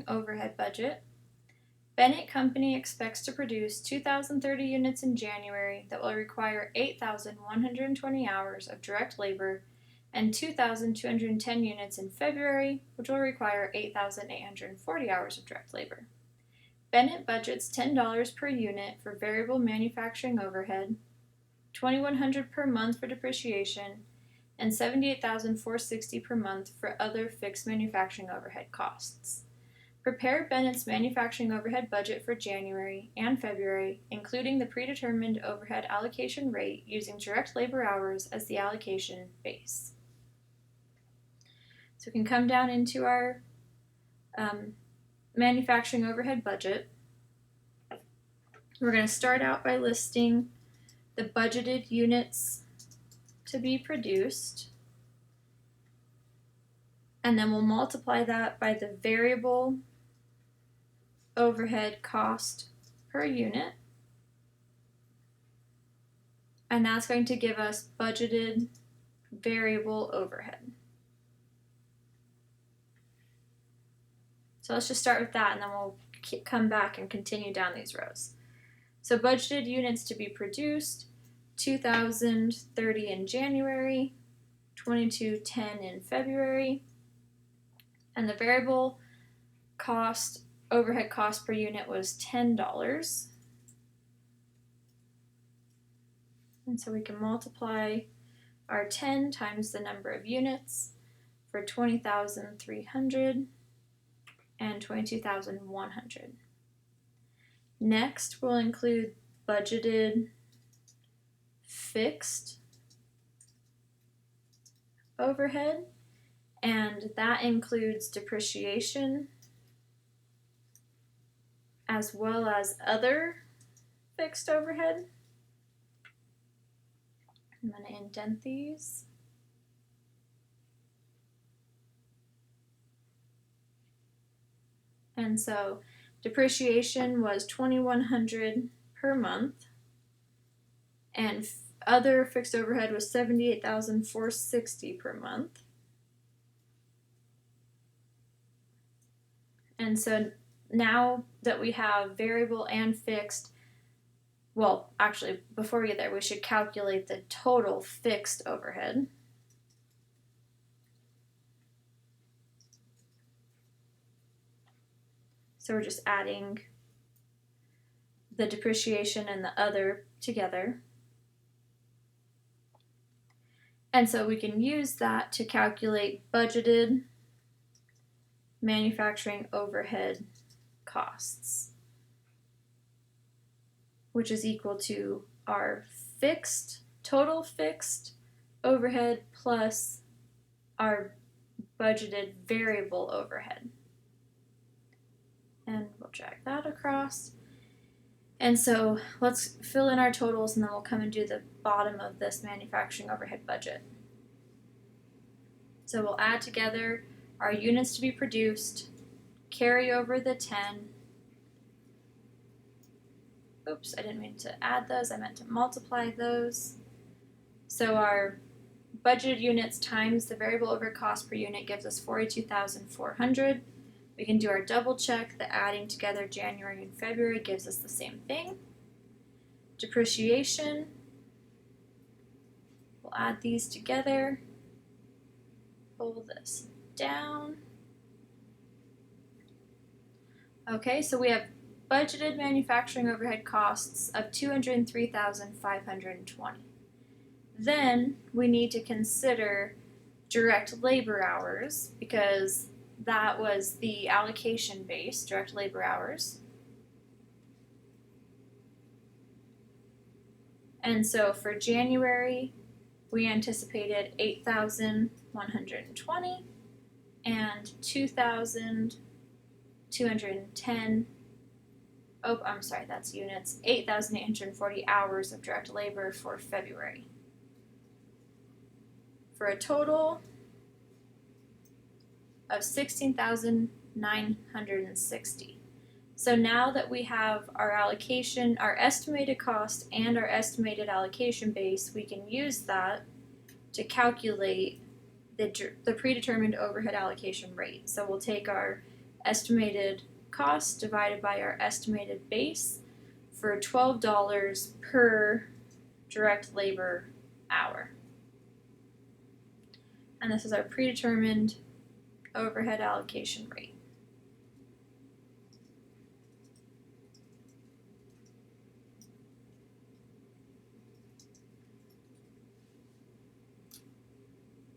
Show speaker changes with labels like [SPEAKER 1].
[SPEAKER 1] Overhead budget. Bennett Company expects to produce 2,030 units in January that will require 8,120 hours of direct labor and 2,210 units in February, which will require 8,840 hours of direct labor. Bennett budgets $10 per unit for variable manufacturing overhead, $2,100 per month for depreciation, and $78,460 per month for other fixed manufacturing overhead costs. Prepare Bennett's manufacturing overhead budget for January and February, including the predetermined overhead allocation rate using direct labor hours as the allocation base. So we can come down into our manufacturing overhead budget. We're going to start out by listing the budgeted units to be produced, and then we'll multiply that by the variable overhead cost per unit, and that's going to give us budgeted variable overhead. So let's just start with that, and then we'll come back and continue down these rows. So budgeted units to be produced, 2,030 in January, 2,210 in February, and the variable cost, overhead cost per unit was $10. And so we can multiply our 10 times the number of units for 20,300 and 22,100. Next, we'll include budgeted fixed overhead, and that includes depreciation as well as other fixed overhead. I'm going to indent these. And so depreciation was $2,100 per month, and other fixed overhead was $78,460 per month. And so now that we have variable and fixed, well, actually, before we get there, we should calculate the total fixed overhead. So we're just adding the depreciation and the other together. And so we can use that to calculate budgeted manufacturing overhead costs, which is equal to our total fixed overhead plus our budgeted variable overhead. And we'll drag that across. And so let's fill in our totals, and then we'll come and do the bottom of this manufacturing overhead budget. So we'll add together our units to be produced, carry over the 10. Oops, I didn't mean to add those, I meant to multiply those. So our budgeted units times the variable overhead cost per unit gives us 42,400. We can do our double check that adding together January and February gives us the same thing. Depreciation, we'll add these together, pull this down. Okay, so we have budgeted manufacturing overhead costs of $203,520. Then we need to consider direct labor hours, because that was the allocation base, direct labor hours. And so for January, we anticipated 8,120 and 2,210. Oh, I'm sorry, that's units. 8,840 hours of direct labor for February, for a total of 16,960. So now that we have our allocation, our estimated cost, and our estimated allocation base, we can use that to calculate the predetermined overhead allocation rate. So we'll take our estimated cost divided by our estimated base for $12 per direct labor hour. And this is our predetermined overhead allocation rate.